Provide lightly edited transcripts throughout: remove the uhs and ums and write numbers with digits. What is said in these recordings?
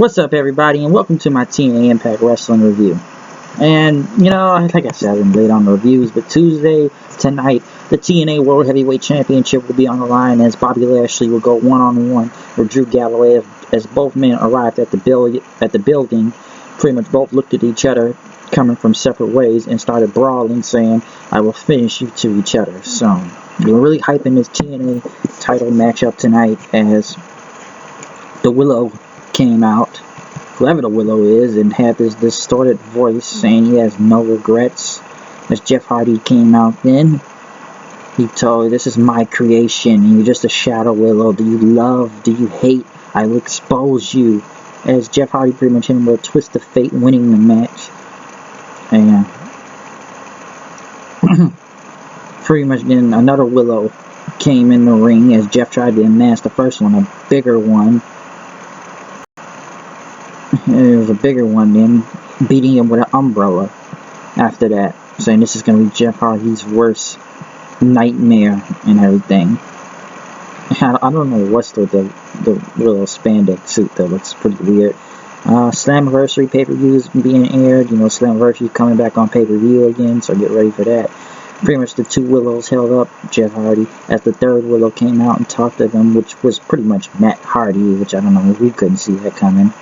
What's up, everybody, and welcome to my TNA Impact Wrestling review. And, like I said, I've been late on the reviews, but Tuesday, tonight, the TNA World Heavyweight Championship will be on the line as Bobby Lashley will go one-on-one with Drew Galloway as both men arrived at the building. Pretty much both looked at each other, coming from separate ways, and started brawling, saying, "I will finish you" to each other. So, we're really hyping this TNA title matchup tonight as the Willow came out, whoever the Willow is, and had this distorted voice saying he has no regrets. As Jeff Hardy came out then, he told, "This is my creation, and you're just a shadow, Willow. Do you love? Do you hate? I will expose you." As Jeff Hardy pretty much hit him with a twist of fate, winning the match. And pretty much then another Willow came in the ring as Jeff tried to unmask the first one, a bigger one. It was a bigger one then, beating him with an umbrella after that, saying this is going to be Jeff Hardy's worst nightmare and everything. I don't know what's with the little spandex suit that looks pretty weird. Slammiversary pay-per-view is being aired. Slammiversary is coming back on pay-per-view again, so get ready for that. Pretty much the two Willows held up Jeff Hardy as the third Willow came out and talked to them, which was pretty much Matt Hardy, which I don't know, we couldn't see that coming.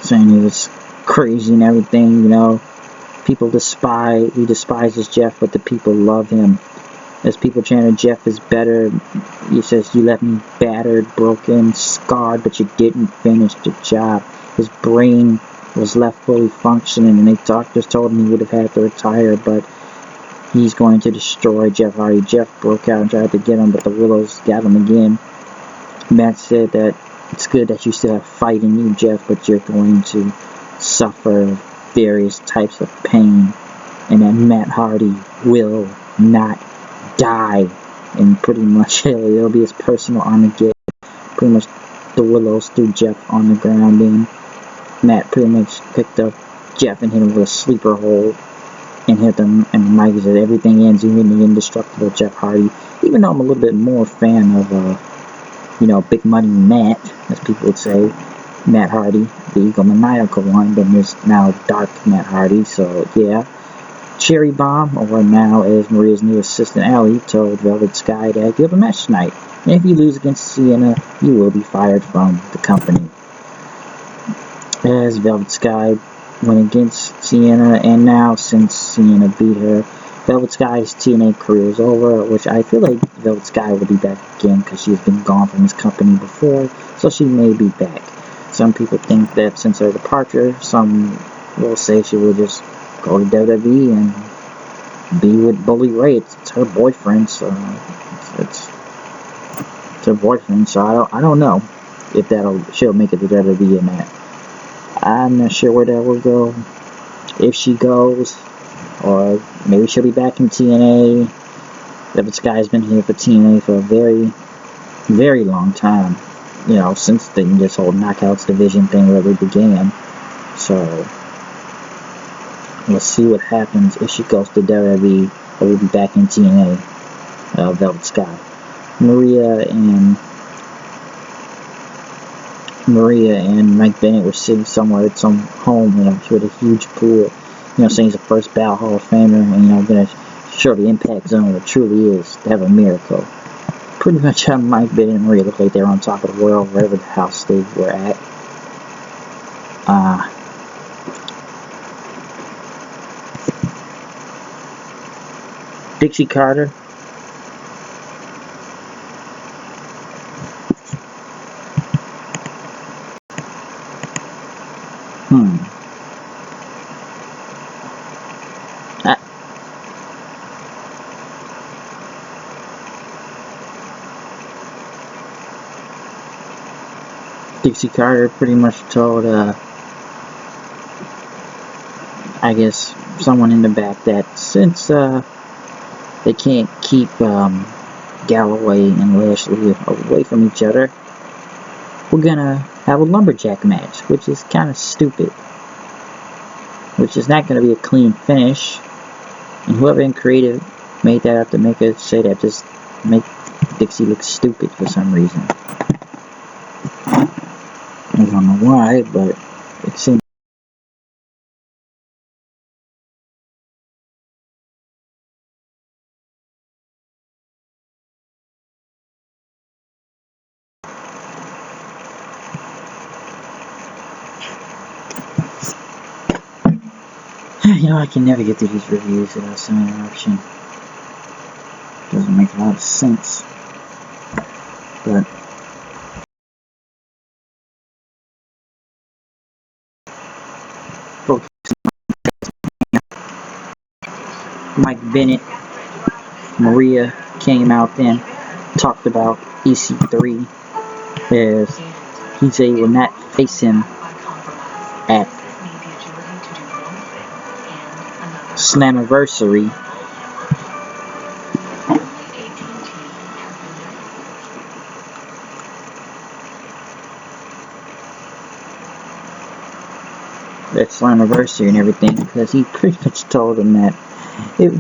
Saying he was crazy and everything, people he despises Jeff, but the people love him. As people chanted, "Jeff is better," he says, "You left me battered, broken, scarred, but you didn't finish the job." His brain was left fully functioning, and the doctors told him he would have had to retire, but he's going to destroy Jeff Hardy. Jeff broke out and tried to get him, but the Willows got him again. Matt said that it's good that you still have fight in you, Jeff, but you're going to suffer various types of pain, and that Matt Hardy will not die. And pretty much it'll be his personal Armageddon. Pretty much the Willows threw Jeff on the ground, and Matt pretty much picked up Jeff and hit him with a sleeper hold and hit him. And Mike said everything ends, even the indestructible Jeff Hardy. Even though I'm a little bit more fan of Big Money Matt, as people would say, Matt Hardy, the egomaniacal one, but there's now Dark Matt Hardy, so yeah. Cherry Bomb, or now as Maria's new assistant Allie, told Velvet Sky that you have a match tonight, and if you lose against Sienna, you will be fired from the company. As Velvet Sky went against Sienna, and now since Sienna beat her, Velvet Sky's TNA career is over, which I feel like Velvet Sky will be back again because she's been gone from this company before, so she may be back. Some people think that since her departure, some will say she will just go to WWE and be with Bully Ray. It's her boyfriend, so it's her boyfriend. So I don't know if she'll make it to WWE or not. I'm not sure where that will go. If she goes, or maybe she'll be back in TNA. Velvet Sky's been here for TNA for a very, very long time. Since this whole Knockouts division thing really began. So, let's see what happens if she goes to WWE or will be back in TNA. Velvet Sky. Maria and Mike Bennett were sitting somewhere at some home, with a huge pool. Saying he's a first ballot Hall of Famer, and gonna show the Impact Zone what it truly is to have a miracle. Pretty much Mike Bennett and Maria look like they're on top of the world, wherever the house they were at. Dixie Carter. Dixie Carter pretty much told, I guess, someone in the back that since they can't keep Galloway and Lashley away from each other, we're gonna have a lumberjack match, which is kind of stupid. Which is not gonna be a clean finish. And whoever in creative made that up to make us say that, just make Dixie look stupid for some reason. I don't know why, but it seems. You know, I can never get through these reviews without some interruption. Doesn't make a lot of sense. But Mike Bennett, Maria came out then, talked about EC3 as he said he will not face him at Slammiversary. At Slammiversary and everything, because he pretty much told him that if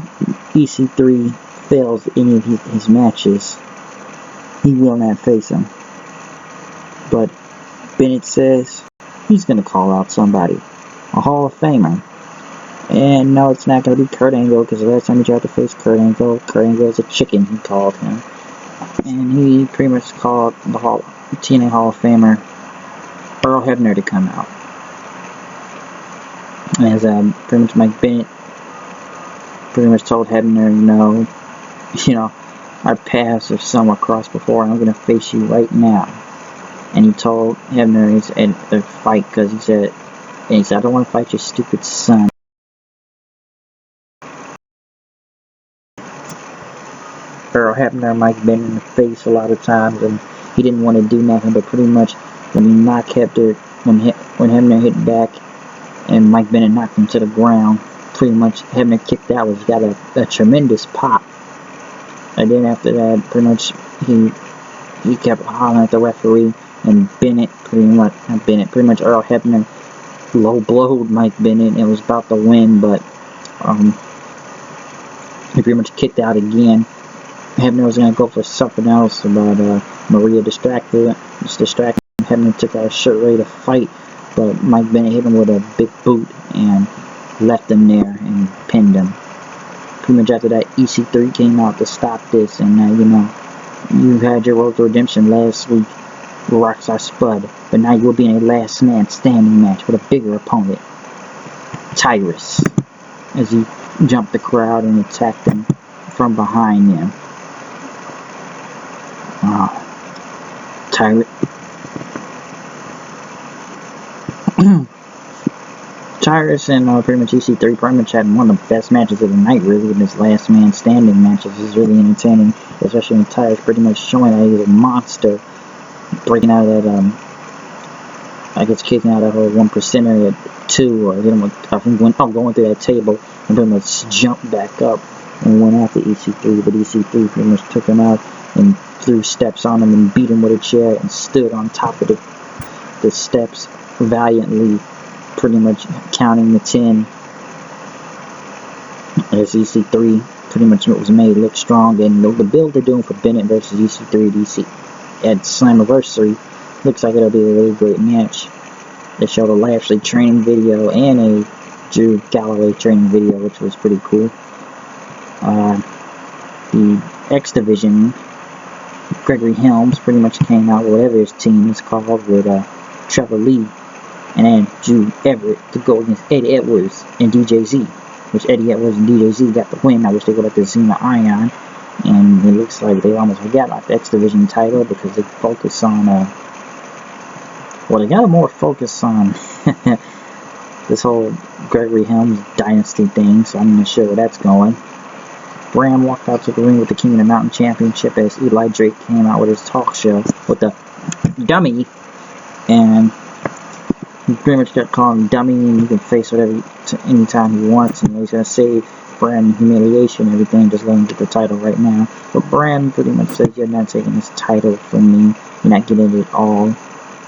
EC3 fails any of his matches, he will not face him. But Bennett says he's going to call out somebody, a Hall of Famer. And no, it's not going to be Kurt Angle, because the last time he tried to face Kurt Angle is a chicken, he called him. And he pretty much called the TNA Hall of Famer Earl Hebner to come out. As pretty much Mike Bennett pretty much told Hebner, you know, our paths have somewhat crossed before, and I'm going to face you right now. And he told Hebner he's in a fight, because he said, I don't want to fight your stupid son. Earl Hebner, Mike Bennett in the face a lot of times, and he didn't want to do nothing, but pretty much when he knocked Hebner, when Hebner hit back, and Mike Bennett knocked him to the ground, pretty much Hebner kicked out, which got a tremendous pop. And then after that, pretty much he kept hollering at the referee, and pretty much Earl Hebner low blowed Mike Bennett and was about to win, but he pretty much kicked out again. Hebner was going to go for something else, but Maria distracted him. Hebner took out his shirt ready to fight, but Mike Bennett hit him with a big boot and left him there and pinned him. Pretty much after that, EC3 came out to stop this, and you had your road to redemption last week with Rockstar Spud, but now you'll be in a last man standing match with a bigger opponent, Tyrus, as he jumped the crowd and attacked him from behind him. Tyrus and pretty much EC3 pretty much had one of the best matches of the night, really, in his last man standing matches. It was really entertaining, especially when Tyrus pretty much showing that he was a monster, breaking out of that, kicking out of that whole 1% at 2, or hitting with, going through that table, and pretty much jumped back up and went after EC3, but EC3 pretty much took him out and threw steps on him and beat him with a chair and stood on top of the steps valiantly, pretty much counting the 10 as EC3 pretty much was made look strong. And the build they're doing for Bennett versus EC3 at Slammiversary looks like it'll be a really great match. They showed a Lashley training video and a Drew Galloway training video, which was pretty cool. The X Division, Gregory Helms pretty much came out with whatever his team is called, with Trevor Lee and then Drew Everett to go against Eddie Edwards and DJZ, which Eddie Edwards and DJZ got the win. I wish they would have the Xena Ion, and it looks like they almost forgot about the X Division title, because they focus on they got more focus on this whole Gregory Helms dynasty thing, so I'm not sure where that's going. Bram walked out to the ring with the King of the Mountain Championship as Eli Drake came out with his talk show with the dummy, and he pretty much kept calling him dummy, and he can face whatever anytime he wants, and he's going to save Bram humiliation and everything, just let him get the title right now. But Bram pretty much says, you're not taking this title from me, you're not getting it all,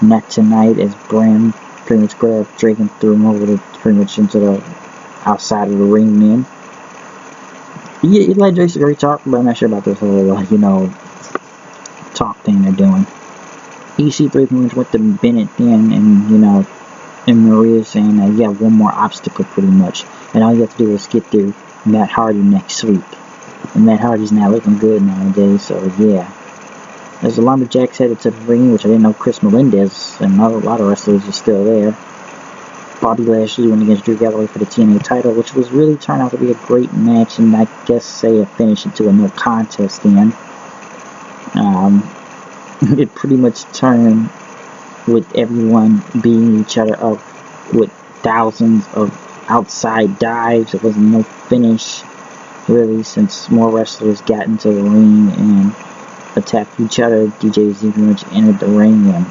not tonight, as Bram pretty much grabbed Drake and threw him over pretty much into the outside of the ring then. Eli Drake's a great talk, but I'm not sure about this whole, talk thing they're doing. EC3 pretty much went to Bennett then, and you know, and Maria saying that you have one more obstacle pretty much, and all you have to do is get through Matt Hardy next week. And Matt Hardy's not looking good nowadays, so yeah. As the Lumberjacks headed to the ring, which I didn't know Chris Melendez and a lot of wrestlers are still there. Bobby Lashley went against Drew Galloway for the TNA title, which was really turned out to be a great match, and I guess say a finish into a no contest then. It pretty much turned with everyone beating each other up with thousands of outside dives. It wasn't no finish, really, since more wrestlers got into the ring and attacked each other. DJ Z pretty much entered the ring and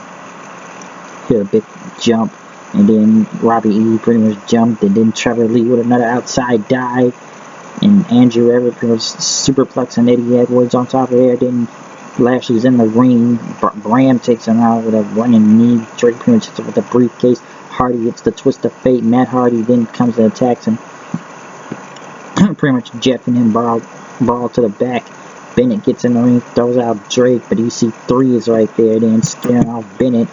hit a big jump, and then Robbie E pretty much jumped, and then Trevor Lee with another outside dive, and Andrew Everett pretty much superplexing Eddie Edwards on top of there. Then Lashley's in the ring. Bram takes him out with a running knee. Drake pretty much hits him with a briefcase. Hardy hits the twist of fate. Matt Hardy then comes and attacks him, pretty much jeffing him brawl to the back. Bennett gets in the ring, throws out Drake, but EC3 is right there, then scaring off Bennett.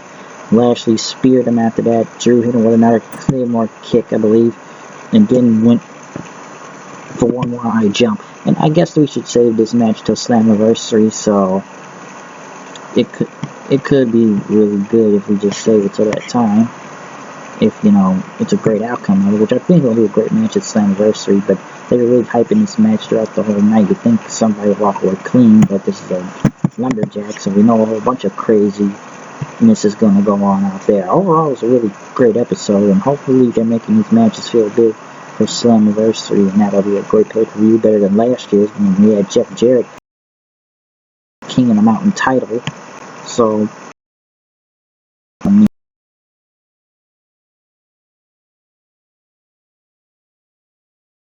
Lashley speared him after that. Drew hit him with another Claymore kick, I believe, and then went for one more high jump. And I guess we should save this match till Slammiversary, so it could be really good if we just save it till that time. If, you know, it's a great outcome of it, which I think will be a great match at Slammiversary, but they were really hyping this match throughout the whole night. You'd think somebody would walk away clean, but this is a Lumberjack, so we know a whole bunch of craziness is going to go on out there. Overall, it was a really great episode, and hopefully they're making these matches feel big for Slammiversary, and that'll be a great pay-per-view, better than last year's when we had Jeff Jarrett King of the Mountain title. So,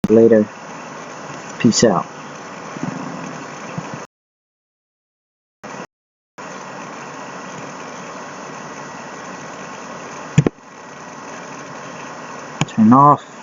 later. Peace out. Turn off.